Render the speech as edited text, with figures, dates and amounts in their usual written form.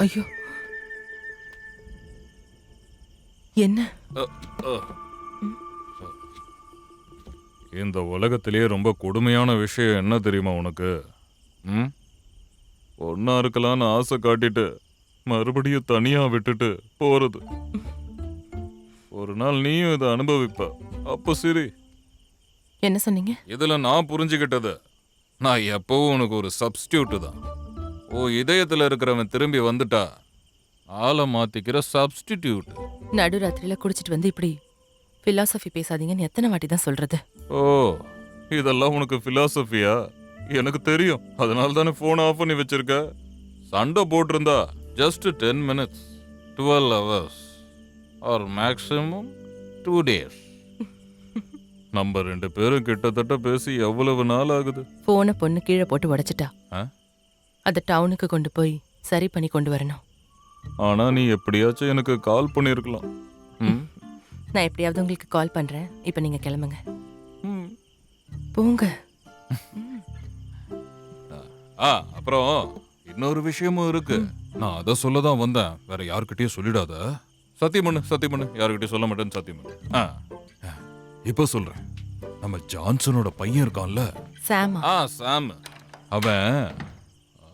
ஐயோ, என்ன? இந்த உலகத்திலேயே ரொம்ப கொடுமையான விஷயம் என்ன தெரியுமா உனக்கு? ம் ஒன்னா இருக்கலாம்னு ஆசை காட்டிட்டு மறுபடியும் தனியா விட்டுட்டு போறது. ஒரு நாள் நீயும் இதை அனுபவிப்ப. அப்ப சரி. என்ன சொன்னீங்க? இதுல நான் புரிஞ்சுக்கிட்டது, நான் எப்பவும் உனக்கு ஒரு சப்ஸ்டியூட் தான். ஓ இதயத்துல இருக்கிறவன் திரும்பி வந்துட்டா ஆளை மாத்திக்கிற சப்ஸ்டிடியூட். நடுராத்திரியில குடிச்சிட்டு வந்து இப்படி பிலாசபி பேசாதீங்கன்னு எத்தனை வாட்டி தான் சொல்றது? ஓ இதெல்லாம் உனக்கு பிலாசபியா? எனக்கு தெரியும். அதனால தானே போன் ஆஃப் பண்ணி வச்சிருக்க. சண்டை போட்டிருந்தா just 10 minutes, 12 hours or maximum 2 days. நம்ம 2 பேரும் கிட்டத்தட்ட பேசி எவ்வளவு நாள் ஆகுது? போனை பொண்ணு கீழே போட்டு உடைச்சிட்டா. ஆ? அதை டவுனுக்கு கொண்டு போய் சரி பண்ணி கொண்டு வரணும். ஆனா நீ எப்படியாச்சும் எனக்கு கால் பண்ணிருக்கலாம். ம்? நான் எப்படியாவது உங்களுக்கு கால் பண்றேன். இப்ப நீங்க கிளம்புங்க. ம். போங்க. அப்புறம் இன்னொரு விஷயமும் இருக்கு. நான் அதை சொல்ல தான் வந்தேன். வேற யாருக்கிட்டயும் சொல்லிடாத. சத்தியம் பண்ணு யாருக்கிட்டயும் சொல்ல மாட்டேன்னு சத்தியம் பண்ணு. இப்ப சொல்றேன். நம்ம ஜான்சனோட பையன் இருக்கான்ல, சாமா? சாம். அவன்